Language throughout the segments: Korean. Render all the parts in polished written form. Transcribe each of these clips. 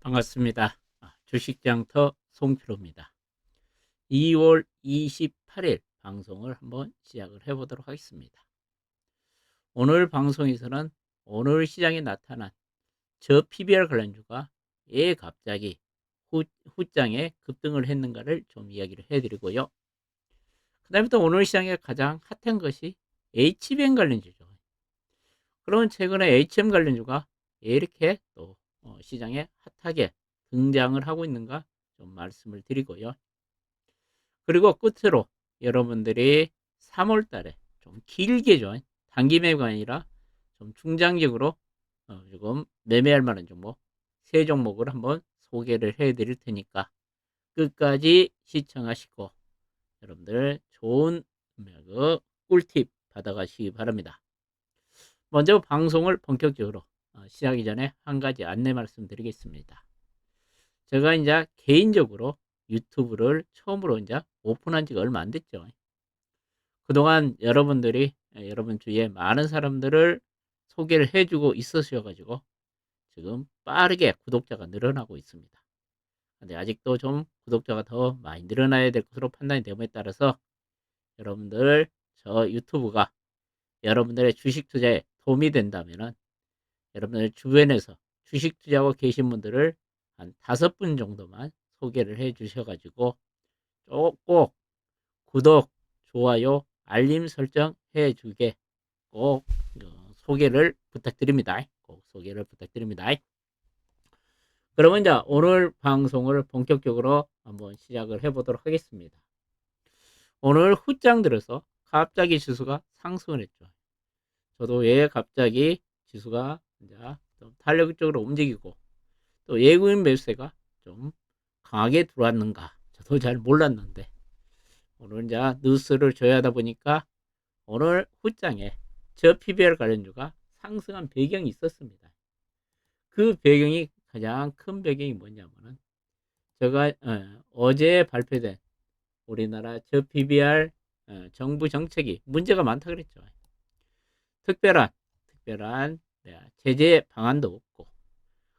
반갑습니다. 주식장터 송필호입니다. 2월 28일 방송을 한번 시작을 해보도록 하겠습니다. 오늘 방송에서는 오늘 시장에 나타난 저 PBR 관련주가 왜 갑자기 후장에 급등을 했는가를 좀 이야기를 해드리고요. 그 다음에 또 오늘 시장에 가장 핫한 것이 HBM 관련주죠. 그러면 최근에 HM 관련주가 왜 이렇게 또 시장에 핫하게 등장을 하고 있는가 좀 말씀을 드리고요. 그리고 끝으로 여러분들이 3월 달에 좀 길게 좀 단기 매매가 아니라 좀 중장기적으로 조금 매매할 만한 종목 세 종목을 한번 소개를 해 드릴 테니까 끝까지 시청하시고 여러분들 좋은 그 꿀팁 받아가시기 바랍니다. 먼저 방송을 본격적으로 시작하기 전에 한 가지 안내 말씀드리겠습니다. 제가 이제 개인적으로 유튜브를 처음으로 이제 오픈한 지가 얼마 안 됐죠. 그동안 여러분들이 여러분 주위에 많은 사람들을 소개를 해주고 있으셔가지고 지금 빠르게 구독자가 늘어나고 있습니다. 근데 아직도 좀 구독자가 더 많이 늘어나야 될 것으로 판단이 됨에 따라서 여러분들 저 유튜브가 여러분들의 주식 투자에 도움이 된다면은 여러분들 주변에서 주식 투자하고 계신 분들을 한 5분 정도만 소개를 해 주셔가지고 꼭 구독, 좋아요, 알림 설정 해 주게 꼭 소개를 부탁드립니다. 꼭 소개를 부탁드립니다. 그러면 이제 오늘 방송을 본격적으로 한번 시작을 해 보도록 하겠습니다. 오늘 후장 들어서 갑자기 지수가 상승을 했죠. 저도 왜 갑자기 지수가 이제 좀 탄력적으로 움직이고 또 외국인 매수세가 좀 강하게 들어왔는가 저도 잘 몰랐는데 오늘 이제 뉴스를 줘야 하다 보니까 오늘 후장에 저 PBR 관련주가 상승한 배경이 있었습니다. 그 배경이 가장 큰 배경이 뭐냐면은 제가 어제 발표된 우리나라 저 PBR 정부 정책이 문제가 많다 그랬죠. 특별한 제재 방안도 없고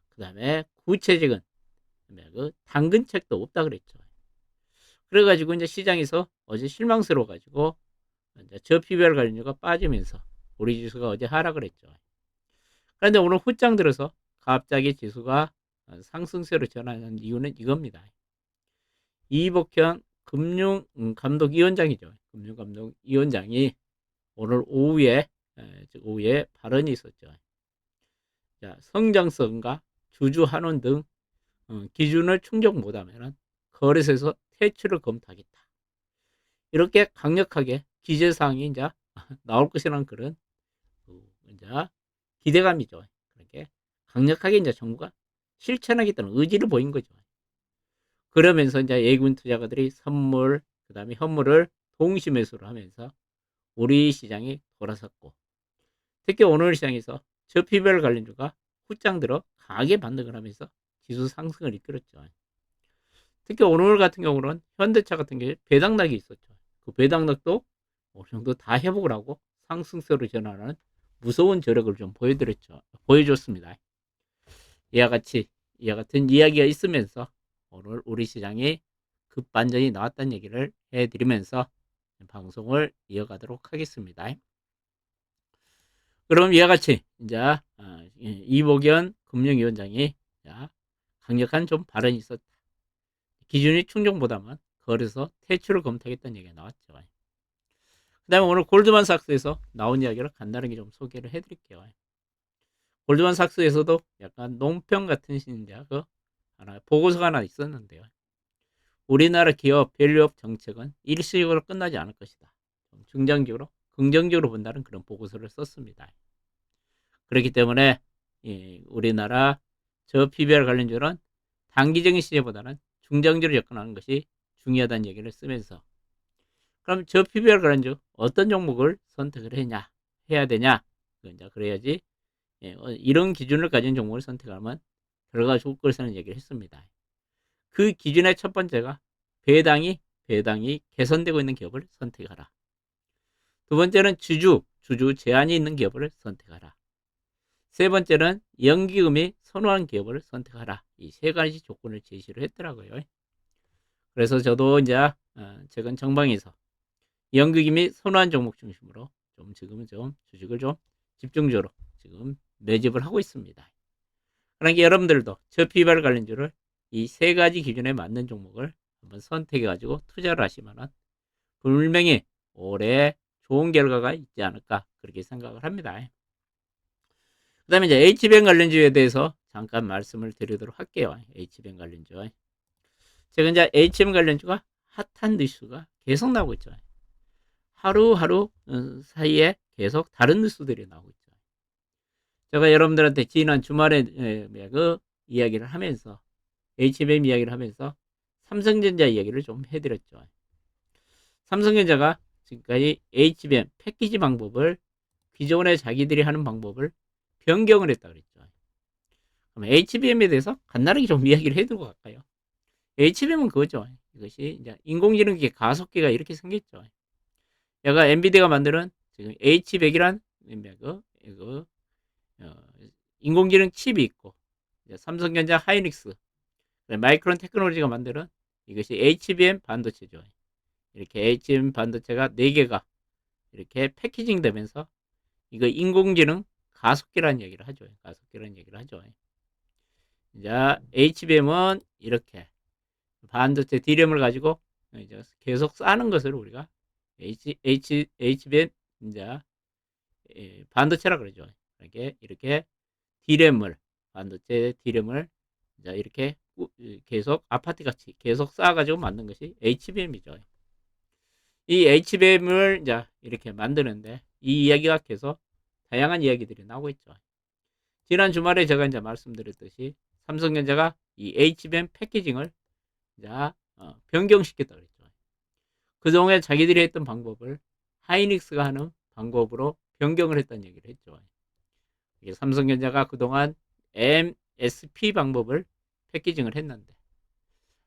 그 다음에 구체적인 그 당근책도 없다 그랬죠. 그래가지고 이제 시장에서 어제 실망스러워 가지고 이제 저 PBR 관련주가 빠지면서 우리 지수가 어제 하락을 했죠. 그런데 오늘 후장 들어서 갑자기 지수가 상승세로 전환한 이유는 이겁니다. 이복현 금융감독위원장이죠. 금융감독위원장이 오늘 오후에 발언이 있었죠. 자, 성장성과 주주 환원 등 기준을 충족 못하면 거래소에서 퇴출을 검토하겠다. 이렇게 강력하게 기재사항이 이제 나올 것이라는 그런 이제 기대감이죠. 그렇게 강력하게 이제 정부가 실천하겠다는 의지를 보인 거죠. 그러면서 이제 예금 투자가들이 선물, 그 다음에 현물을 동시 매수를 하면서 우리 시장이 돌아섰고, 특히 오늘 시장에서 저피별 관련주가 후장 들어 강하게 반등을 하면서 지수 상승을 이끌었죠. 특히 오늘 같은 경우는 현대차 같은 게 배당락이 있었죠. 그 배당락도 어느 정도 다 회복을 하고 상승세로 전환하는 무서운 저력을 좀 보여줬습니다. 이와 같은 이야기가 있으면서 오늘 우리 시장이 급반전이 나왔다는 얘기를 해드리면서 방송을 이어가도록 하겠습니다. 그럼 이와 같이 이제 이복현 금융위원장이 강력한 좀 발언이 있었다. 기준이 충족보다만 거래소 퇴출을 검토하겠다는 얘기가 나왔죠. 그 다음에 오늘 골드만삭스에서 나온 이야기를 간단하게 좀 소개를 해드릴게요. 골드만삭스에서도 약간 논평 같은 그 보고서가 하나 있었는데요. 우리나라 기업 밸류업 정책은 일시적으로 끝나지 않을 것이다. 중장기적으로 긍정적으로 본다는 그런 보고서를 썼습니다. 그렇기 때문에 우리나라 저 PBR 관련주는 단기적인 시세보다는 중장기로 접근하는 것이 중요하다는 얘기를 쓰면서 그럼 저 PBR 관련주 어떤 종목을 선택을 해야 되냐? 그래야지 이런 기준을 가진 종목을 선택하면 결과가 좋을 것이라는 얘기를 했습니다. 그 기준의 첫 번째가 배당이 개선되고 있는 기업을 선택하라. 두 번째는 주주 제한이 있는 기업을 선택하라. 세 번째는 연기금이 선호한 기업을 선택하라. 이 세 가지 조건을 제시를 했더라고요. 그래서 저도 이제 최근 정방에서 연기금이 선호한 종목 중심으로 좀 지금은 좀 주식을 좀 집중적으로 지금 매집을 하고 있습니다. 그러니까 여러분들도 저피발 관련주를 이 세 가지 기준에 맞는 종목을 한번 선택해 가지고 투자를 하시면은 분명히 올해 좋은 결과가 있지 않을까 그렇게 생각을 합니다. 그 다음에 이제 H뱅 관련주에 대해서 잠깐 말씀을 드리도록 할게요. H뱅 관련주. 제가 이제 HM 관련주가 핫한 뉴스가 계속 나오고 있죠. 하루하루 사이에 계속 다른 뉴스들이 나오고 있죠. 제가 여러분들한테 지난 주말에 그 이야기를 하면서 HBM 이야기를 하면서 삼성전자 이야기를 좀 해드렸죠. 삼성전자가 지금까지 HBM 패키지 방법을 기존에 자기들이 하는 방법을 변경을 했다 그랬죠. 그럼 HBM에 대해서 간단하게 좀 이야기를 해두고 갈까요? HBM은 그거죠. 이것이 이제 인공지능기 가속기가 이렇게 생겼죠. 얘가 엔비디아가 만드는 지금 H100이란 인공지능 칩이 있고 삼성전자 하이닉스 마이크론 테크놀로지가 만드는 이것이 HBM 반도체죠. 이렇게 HBM 반도체가 4개가 이렇게 패키징 되면서 이거 인공지능 가속기라는 얘기를 하죠. 가속기라는 얘기를 하죠. 이제 HBM은 이렇게 반도체 D램을 가지고 이제 계속 쌓는 것을 우리가 HBM 이제 반도체라 그러죠. 이렇게 D램을 반도체 D램을 이제 이렇게 계속 아파트 같이 계속 쌓아가지고 만든 것이 HBM이죠. 이 HBM을 이제 이렇게 만드는데 이 이야기가 계속 다양한 이야기들이 나오고 있죠. 지난 주말에 제가 이제 말씀드렸듯이 삼성전자가 이 HBM 패키징을 이제 변경시켰다 그랬죠. 그동안 자기들이 했던 방법을 하이닉스가 하는 방법으로 변경을 했다는 얘기를 했죠. 삼성전자가 그동안 MSP 방법을 패키징을 했는데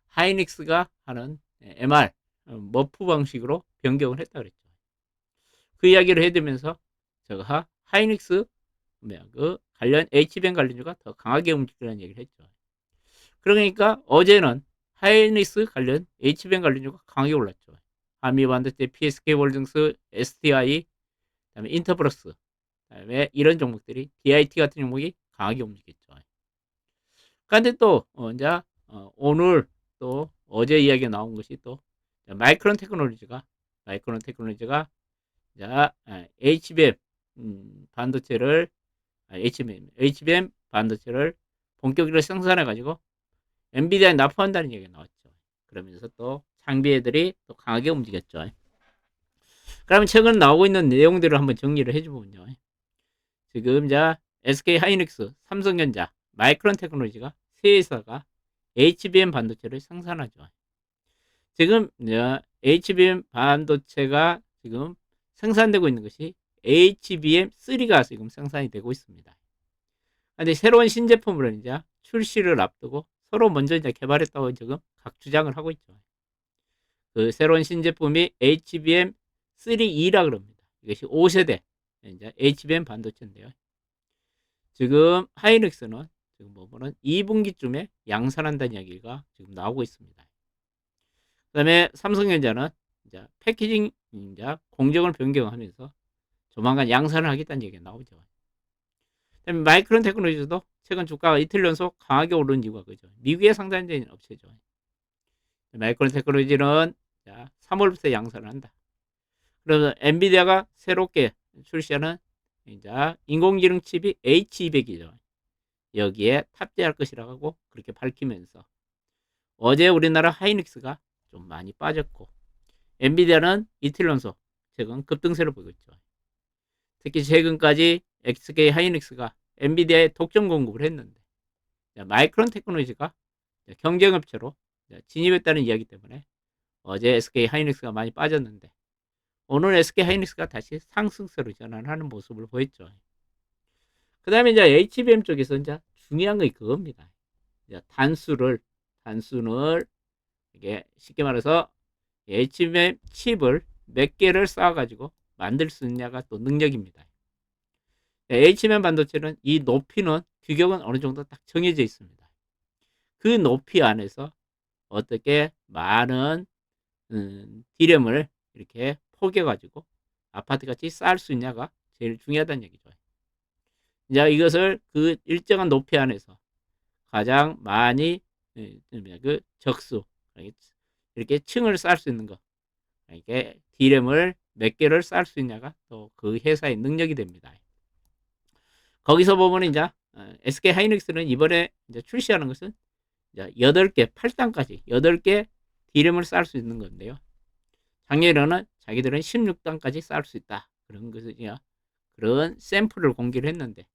하이닉스가 하는 MR 머프 방식으로 변경을 했다 그랬죠. 그 이야기를 해두면서 제가 하이닉스 그 관련 HBM 관련주가 더 강하게 움직이라는 얘기를 했죠. 그러니까 어제는 하이닉스 관련 HBM 관련주가 강하게 올랐죠. 한미반도체, PSK홀딩스, STI, 그다음에 인터플러스, 그다음에 이런 종목들이 DIT 같은 종목이 강하게 움직였죠. 그런데 또 이제 오늘 또 어제 이야기 나온 것이 또 마이크론 테크놀로지가 이제 HBM 반도체를 HBM 반도체를 본격적으로 생산해 가지고 엔비디아에 납품한다는 얘기가 나왔죠. 그러면서 또 장비 애들이 또 강하게 움직였죠. 그러면 최근 나오고 있는 내용들을 한번 정리를 해주면요. 지금 이제 SK 하이닉스, 삼성전자, 마이크론 테크놀로지가 세 회사가 HBM 반도체를 생산하죠. 지금 이제 HBM 반도체가 지금 생산되고 있는 것이 HBM3가 지금 생산이 되고 있습니다. 근데 새로운 신제품을 이제 출시를 앞두고 서로 먼저 이제 개발했다고 지금 각 주장을 하고 있죠. 그 새로운 신제품이 HBM3E라 그럽니다. 이것이 5세대 이제 HBM 반도체인데요. 지금 하이닉스는 지금 보면은 2분기쯤에 양산한다는 이야기가 지금 나오고 있습니다. 그다음에 삼성전자는 이제 패키징 이제 공정을 변경하면서 조만간 양산을 하겠다는 얘기가 나오죠. 그다음에 마이크론 테크놀로지도 최근 주가가 이틀 연속 강하게 오른 이유가 그죠. 미국에 상장되어 있는 업체죠. 마이크론 테크놀로지는 3월부터 양산을 한다. 그래서 엔비디아가 새롭게 출시하는 이제 인공지능 칩이 H200이죠. 여기에 탑재할 것이라고 그렇게 밝히면서 어제 우리나라 하이닉스가 좀 많이 빠졌고 엔비디아는 이틀 연속 최근 급등세를 보이고 있죠. 특히 최근까지 SK 하이닉스가 엔비디아에 독점 공급을 했는데 마이크론 테크놀로지가 경쟁업체로 진입했다는 이야기 때문에 어제 SK 하이닉스가 많이 빠졌는데 오늘 SK 하이닉스가 다시 상승세로 전환하는 모습을 보였죠. 그 다음에 이제 HBM 쪽에서 이제 중요한 게 그겁니다. 이제 단수를 이게 쉽게 말해서 HBM 칩을 몇 개를 쌓아가지고 만들 수 있냐가 또 능력입니다. H면 반도체는 이 높이는 규격은 어느 정도 딱 정해져 있습니다. 그 높이 안에서 어떻게 많은 D램을 이렇게 포개가지고 아파트같이 쌓을 수 있냐가 제일 중요하다는 얘기죠. 이제 이것을 그 일정한 높이 안에서 가장 많이 그 적수 이렇게 층을 쌓을 수 있는 거, 이게 D램을 몇 개를 쌓을 수 있냐가 또 그 회사의 능력이 됩니다. 거기서 보면 이제 SK 하이닉스는 이번에 이제 출시하는 것은 이제 8개, 8단까지 8개 D램을 쌓을 수 있는 건데요. 작년에는 자기들은 16단까지 쌓을 수 있다. 그런 것이야. 그런 샘플을 공개를 했는데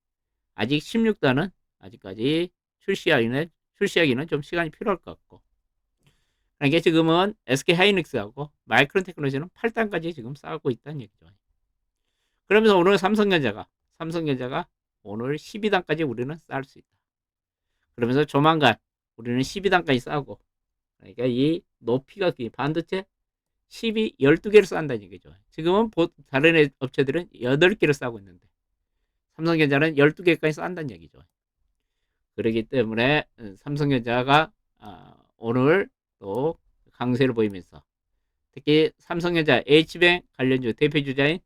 아직 16단은 아직까지 출시하기는 좀 시간이 필요할 것 같고. 그러니까 지금은 SK 하이닉스하고 마이크론 테크놀로지는 8단까지 지금 쌓고 있다는 얘기죠. 그러면서 오늘 삼성전자가 오늘 12단까지 우리는 쌓을 수 있다. 그러면서 조만간 우리는 12단까지 쌓고, 그러니까 이 높이가 반도체 12개를 쌓는다는 얘기죠. 지금은 다른 업체들은 8개를 쌓고 있는데 삼성전자는 12개까지 쌓는다는 얘기죠. 그렇기 때문에 삼성전자가 오늘 또 강세를 보이면서 특히 삼성전자 H뱅 관련주 대표주자인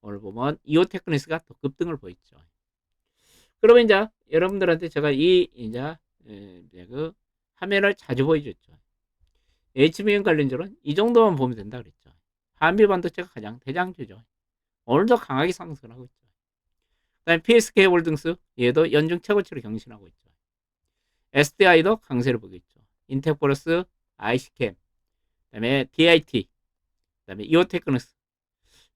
오늘 보면 이오테크니스가 또 급등을 보였죠. 그러면 이제 여러분들한테 제가 이제 그 화면을 자주 보여줬죠. HBM 관련주는 이 정도만 보면 된다 그랬죠. 한미 반도체가 가장 대장주죠. 오늘도 강하게 상승하고 있죠. 그다음에 PSK 홀딩스 얘도 연중 최고치를 경신하고 있죠. SDI도 강세를 보고 있죠. 인텍포러스, IC캠, 그다음에 DIT, 그다음에 이오테크니스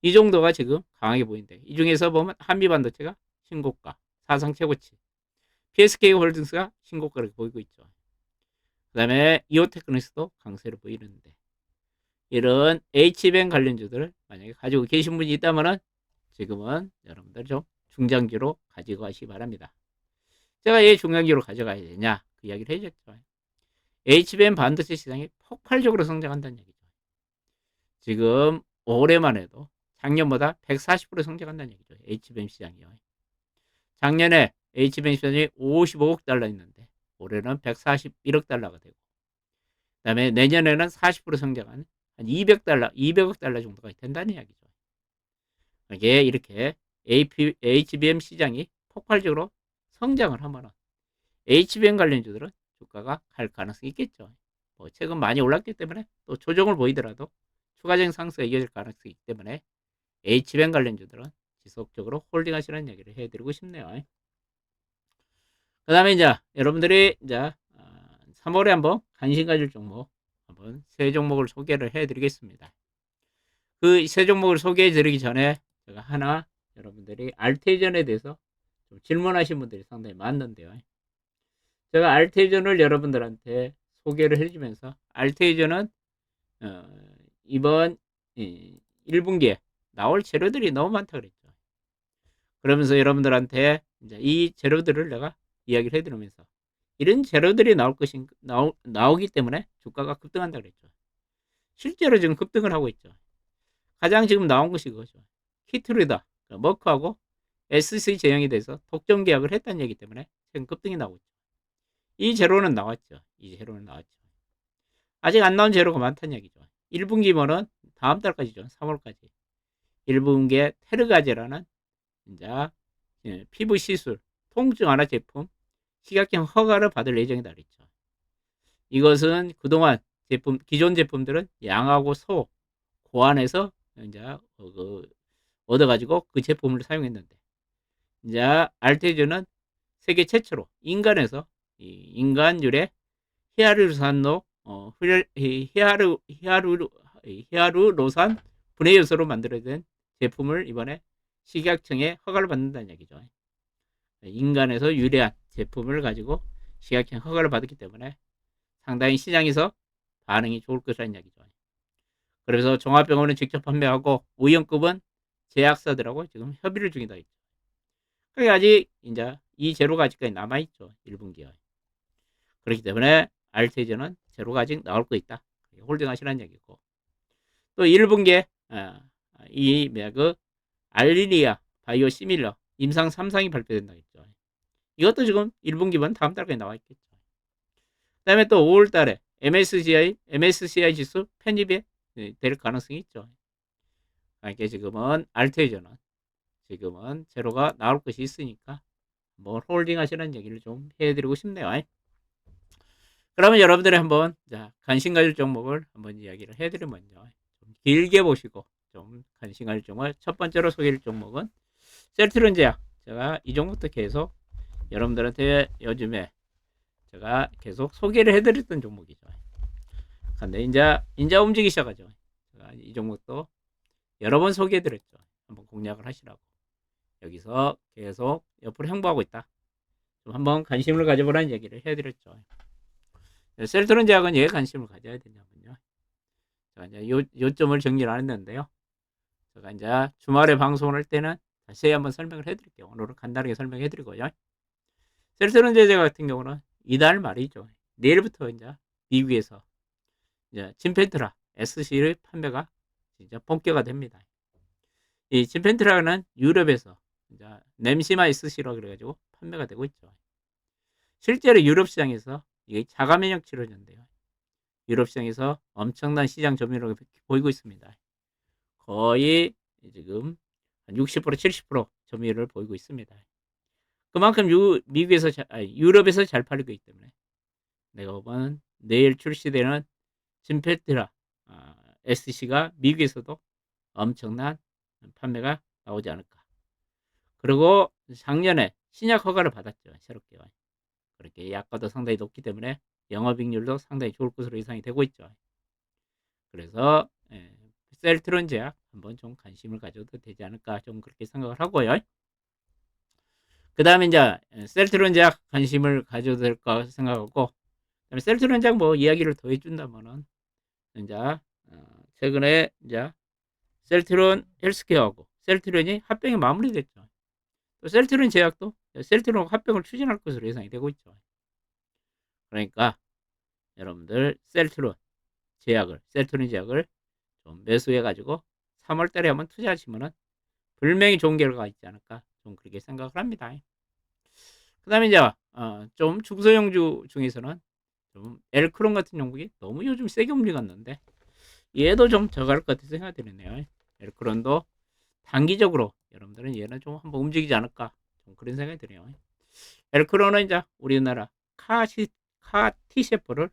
이 정도가 지금 강하게 보이는데 이 중에서 보면 한미 반도체가 신고가, 사상 최고치, PSK 홀딩스가 신고가를 보이고 있죠. 그다음에 이오테크니스도 강세를 보이는데 이런 H뱅 관련주들을 만약에 가지고 계신 분이 있다면은 지금은 여러분들 좀 중장기로 가지고 가시기 바랍니다. 제가 왜 중장기로 가져가야 되냐 그 이야기를 해줬죠. HBM 반도체 시장이 폭발적으로 성장한다는 얘기죠. 지금 올해만 해도 작년보다 140% 성장한다는 얘기죠. HBM 시장이요. 작년에 HBM 시장이 55억 달러였는데 올해는 141억 달러가 되고 그다음에 내년에는 40% 성장한 한 200억 달러 정도가 된다는 이야기죠. 이게 이렇게 HBM 시장이 폭발적으로 성장을 하면 HBM 관련주들은 주가가 갈 가능성이 있겠죠. 뭐 최근 많이 올랐기 때문에 또 조정을 보이더라도 추가적인 상승가 이어질 가능성이 있기 때문에 HBM 관련주들은 지속적으로 홀딩하시라는 얘기를 해드리고 싶네요. 그 다음에 이제 여러분들이 이제 3월에 한번 관심 가질 종목 한번 세 종목을 소개를 해드리겠습니다. 그 세 종목을 소개해드리기 전에 제가 하나 여러분들이 알테전에 대해서 좀 질문하신 분들이 상당히 많는데요. 제가 알테전을 여러분들한테 소개를 해주면서 알테전은 이번 1분기에 나올 재료들이 너무 많다 그랬죠. 그러면서 여러분들한테 이제 이 재료들을 내가 이야기를 해드리면서 이런 재료들이 나오기 때문에 주가가 급등한다 그랬죠. 실제로 지금 급등을 하고 있죠. 가장 지금 나온 것이 그거죠. 키트리다, 머크하고 SC 제형에 대해서 독점 계약을 했다는 얘기 때문에 지금 급등이 나오고 있죠. 이 재료는 나왔죠. 이 재료는 나왔죠. 아직 안 나온 재료가 많다는 얘기죠. 1분기면은 다음 달까지죠. 3월까지. 1분기에 테르가제라는 이제 피부 시술, 통증 완화 제품 식약청 허가를 받을 예정이다 그랬죠. 이것은 그동안 기존 제품들은 양하고 소, 고안해서 이제 얻어가지고 그 제품을 사용했는데 이제 알테즈는 세계 최초로 인간에서 인간 유래 히아루로산노 히아루로산 분해 요소로 만들어진 제품을 이번에 식약청에 허가를 받는다는 얘기죠. 인간에서 유래한 제품을 가지고 식약청 허가를 받았기 때문에 상당히 시장에서 반응이 좋을 것이라는 이야기죠. 그래서 종합병원은 직접 판매하고 의원급은 제약사들하고 지금 협의를 중이다. 그게 아직 이제 이 재료가 아직까지 남아있죠. 1분기에. 그렇기 때문에 알테즈는 재료가 아직 나올 거 있다. 홀딩하시라는 얘기고. 또 1분기에 이 그 알리니아 바이오 시밀러 임상 3상이 발표된다 했죠. 이것도 지금 1분기만 다음 달까지 나와 있겠죠. 그다음에 또 5월 달에 MSCI 지수 편입이 될 가능성이 있죠. 이게 지금은 알트에저는 지금은 제로가 나올 것이 있으니까 뭐 홀딩 하시는 얘기를 좀 해드리고 싶네요. 그러면 여러분들이 한번 관심 가질 종목을 한번 이야기를 해드리면요. 좀 길게 보시고 좀 관심 가질 종목 첫 번째로 소개할 종목은 셀트론제약. 제가 이 종목도 계속 여러분들한테 요즘에 제가 계속 소개를 해드렸던 종목이죠. 근데 이제 움직이기 시작하죠. 제가 이 종목도 여러 번 소개해드렸죠. 한번 공략을 하시라고. 여기서 계속 옆으로 행보하고 있다. 좀 한번 관심을 가져보라는 얘기를 해드렸죠. 셀트론 제약은 왜 관심을 가져야 되냐면요. 제가 이제 요점을 정리를 안 했는데요. 제가 이제 주말에 방송을 할 때는 자세히 한번 설명을 해드릴게요. 오늘은 간단하게 설명해드리고요. 셀트론 제약 같은 경우는 이달 말이죠. 내일부터 이제 미국에서 이제 진펜트라 SC의 판매가 이제 본격화 됩니다. 이 진펜트라는 유럽에서 이제 냄시마 SC로 그래가지고 판매가 되고 있죠. 실제로 유럽 시장에서 이게 자가 면역 치료제인데요. 유럽 시장에서 엄청난 시장 점유율을 보이고 있습니다. 거의 지금 한 60% 70% 점유율을 보이고 있습니다. 그만큼 미국에서 유럽에서 잘 팔리고 있기 때문에 내가 보면 내일 출시되는 진페트라 SC가 미국에서도 엄청난 판매가 나오지 않을까. 그리고 작년에 신약 허가를 받았죠. 새롭게. 그렇게 약가도 상당히 높기 때문에 영업이익률도 상당히 좋을 것으로 예상이 되고 있죠. 그래서 셀트론 제약 한번 좀 관심을 가져도 되지 않을까 좀 그렇게 생각을 하고요. 그 다음에 이제 셀트론 제약 관심을 가져도 될까 생각하고, 그다음에 셀트론 제약 뭐 이야기를 더 해준다면은 이제 최근에 이제 셀트론 헬스케어하고 셀트론이 합병이 마무리됐죠. 또 셀트론 제약도 셀트론 합병을 추진할 것으로 예상이 되고 있죠. 그러니까 여러분들 셀트론 제약을 좀 매수해가지고 3월 달에 한번 투자하시면은 분명히 좋은 결과가 있지 않을까 좀 그렇게 생각을 합니다. 그 다음에 이제 좀 중소형주 중에서는 좀 엘크론 같은 종목이 너무 요즘 세게 움직였는데 얘도 좀 저갈 것 같아서 생각이 드네요. 엘크론도 단기적으로 여러분들은 얘는 좀 한번 움직이지 않을까 좀 그런 생각이 드네요. 엘크론은 이제 우리나라 카티셰프를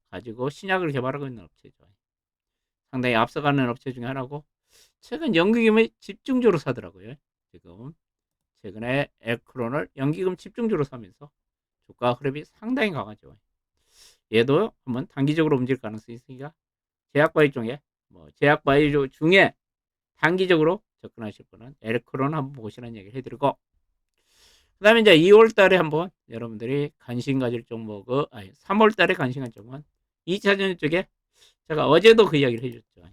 가지고 신약을 개발하고 있는 업체죠. 상당히 앞서가는 업체 중에 하나고 최근 연기금을 집중적으로 사더라고요. 지금 최근에 엘크론을 연기금 집중적으로 사면서 주가 흐름이 상당히 강하죠. 얘도 한번 단기적으로 움직일 가능성이 있으니까 제약바이오 중에 단기적으로 접근하실 분은 엘크론 한번 보시라는 얘기를 해드리고, 그 다음에 이제 2월 달에 한번 여러분들이 관심 가질 종목은 3월 달에 관심 가질 종목은 2차전지 쪽에 제가 어제도 그 이야기를 해줬죠.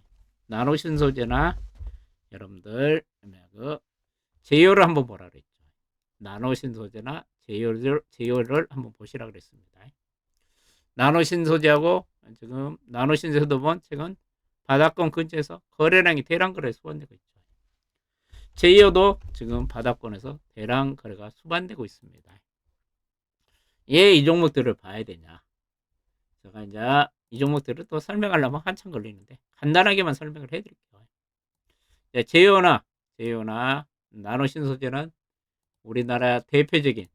나노신소재나 여러분들 그 제어를 한번 보라 그랬죠. 나노신소재나 제어를 한번 보시라 그랬습니다. 나노신소재하고 지금 나노신소재도 보면 최근 바닥권 근처에서 거래량이 대량 거래 수반되고 있죠. 제이어도 지금 바닥권에서 대량 거래가 수반되고 있습니다. 왜 이 종목들을 봐야 되냐? 제가 이제 이 종목들을 또 설명하려면 한참 걸리는데 간단하게만 설명을 해드릴게요. 제이어나 나노신소재는 우리나라 대표적인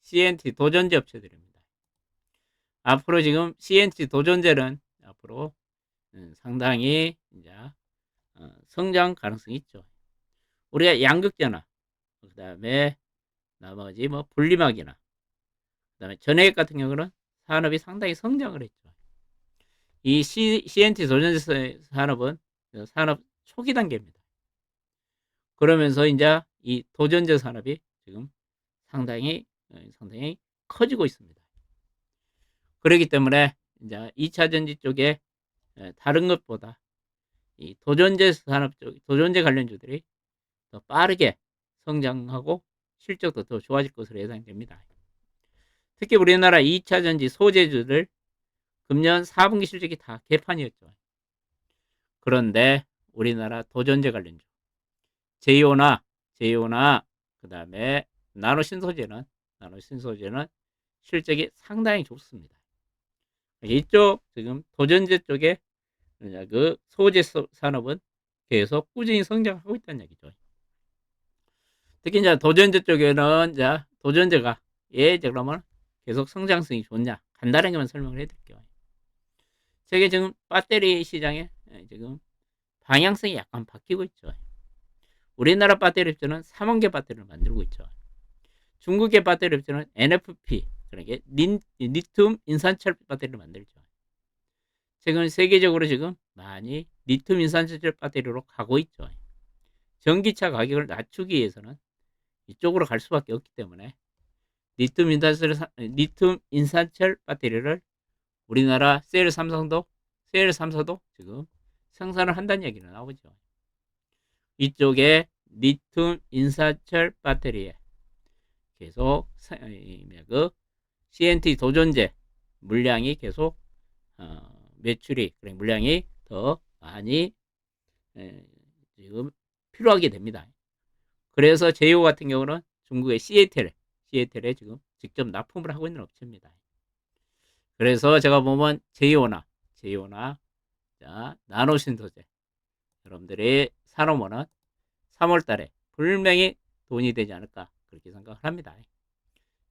CNT 도전제 업체들입니다. 앞으로 지금 CNT 도전제는 앞으로 상당히 이제 성장 가능성이 있죠. 우리가 양극재나 그다음에 나머지 뭐 분리막이나 그다음에 전해액 같은 경우는 산업이 상당히 성장을 했죠. 이 CNT 도전제 산업은 산업 초기 단계입니다. 그러면서 이제 이 도전제 산업이 지금 상당히 커지고 있습니다. 그렇기 때문에 이제 2차 전지 쪽에 다른 것보다 이 도전제 산업 쪽, 도전제 관련주들이 더 빠르게 성장하고 실적도 더 좋아질 것으로 예상됩니다. 특히 우리나라 2차 전지 소재주들 금년 4분기 실적이 다 개판이었죠. 그런데 우리나라 도전제 관련주 제이오나 그 다음에 나노신소재는 실적이 상당히 좋습니다. 이쪽 지금 도전제 쪽에 그 소재 산업은 계속 꾸준히 성장하고 있다는 얘기죠. 특히 이제 도전제 쪽에는 이제 도전제가 그러면 계속 성장성이 좋냐 간단하게만 설명을 해드릴게요. 세계 지금 배터리 시장에 지금 방향성이 약간 바뀌고 있죠. 우리나라 배터리 업체는 3원계 배터리를 만들고 있죠. 중국의 배터리 업체는 NFP, 그러니까 리튬 인산철 배터리를 만들죠. 최근 세계적으로 지금 많이 리튬 인산철 배터리로 가고 있죠. 전기차 가격을 낮추기 위해서는 이쪽으로 갈 수밖에 없기 때문에 리튬 인산철 배터리를 우리나라 셀 3사도 지금 생산을 한다는 얘기가 나오죠. 이쪽에 리튬 인산철 배터리에 계속 그 CNT 도전제 물량이 계속 매출이 물량이 더 많이 지금 필요하게 됩니다. 그래서 제이오 같은 경우는 중국의 시애틀에 지금 직접 납품을 하고 있는 업체입니다. 그래서 제가 보면 제이오나 나노신소재 여러분들이 사놓으면은 3월 달에 분명히 돈이 되지 않을까 그렇게 생각을 합니다.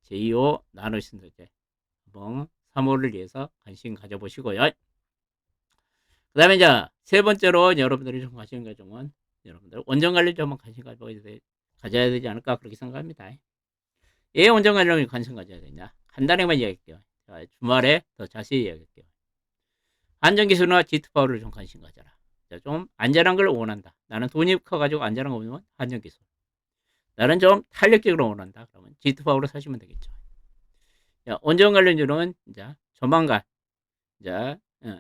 제이오 나노신소재 한번 3월을 위해서 관심 가져보시고요. 그 다음에 이제 세 번째로 여러분들이 좀 관심 가지면 여러분들 원전 관련 좀 한번 관심 가져야 되지 않을까 그렇게 생각합니다. 왜 원전 관련에 관심 가져야 되냐? 간단하게만 이야기할게요. 주말에 더 자세히 이야기할게요. 안전기술이나 G2파워를 좀 관심 가져라. 좀 안전한 걸 원한다. 나는 돈이 커가지고 안전한 거 보면 안전기술. 나는 좀 탄력적으로 원한다. 그러면 G2파워로 사시면 되겠죠. 원전 관련주는 이제 조만간 이제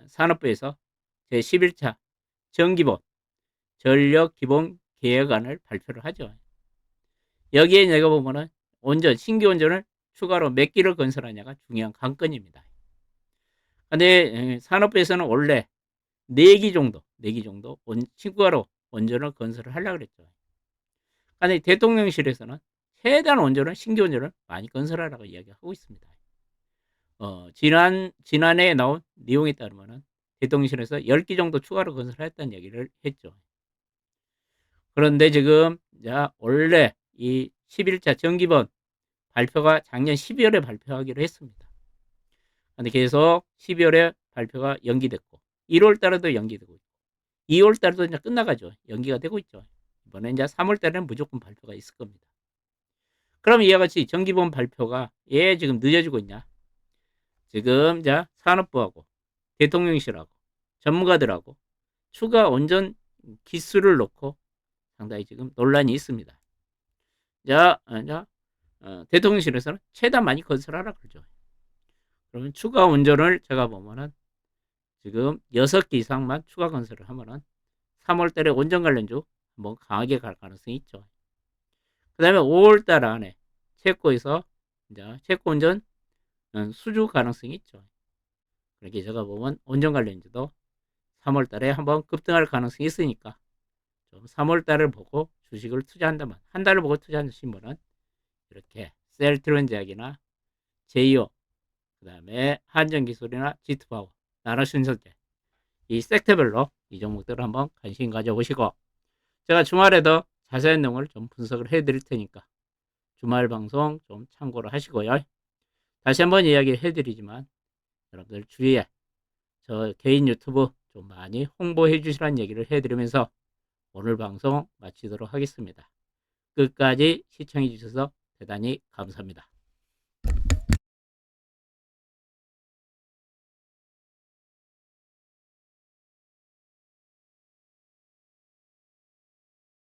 산업부에서 제11차 정기본 전력 기본 계획안을 발표를 하죠. 여기에 내가 보면은 신규 원전을 추가로 몇 기를 건설하냐가 중요한 관건입니다. 근데 산업부에서는 원래 4기 정도 추가로 원전을 건설을 하려고 그랬죠. 근데 대통령실에서는 최대한 신규 원전을 많이 건설하라고 이야기하고 있습니다. 지난해에 나온 내용에 따르면 대통령실에서 10기 정도 추가로 건설했다는 얘기를 했죠. 그런데 지금 원래 이 11차 정기본 발표가 작년 12월에 발표하기로 했습니다. 근데 계속 12월에 발표가 연기됐고 1월 달에도 연기되고 있고 2월 달에도 이제 끝나가죠. 연기가 되고 있죠. 이번에 이제 3월 달에는 무조건 발표가 있을 겁니다. 그럼 이와 같이 정기본 발표가 왜 지금 늦어지고 있냐? 지금 이제 산업부하고 대통령실하고 전문가들하고 추가 원전 기술을 놓고 상당히 지금 논란이 있습니다. 대통령실에서는 최대한 많이 건설하라 그러죠. 그러면 추가 원전을 제가 보면은 지금 6개 이상만 추가 건설을 하면은 3월 달에 원전 관련주 한번 강하게 갈 가능성이 있죠. 그 다음에 5월 달 안에 체코에서 체코 원전 수주 가능성이 있죠. 그렇게 제가 보면 원전 관련주도 3월 달에 한번 급등할 가능성이 있으니까 좀 3월 달을 보고 주식을 투자한다면 한 달을 보고 투자하신 분은 이렇게 셀트론제약이나 제이오 그 다음에 한전기술이나 G2파워 나노신소재 이 섹터별로 이 종목들을 한번 관심 가져보시고 제가 주말에도 자세한 내용을 좀 분석을 해 드릴 테니까 주말 방송 좀 참고를 하시고요. 다시 한번 이야기를 해 드리지만 여러분들 주위에 저 개인 유튜브 좀 많이 홍보해 주시라는 얘기를 해 드리면서 오늘 방송 마치도록 하겠습니다. 끝까지 시청해 주셔서 대단히 감사합니다.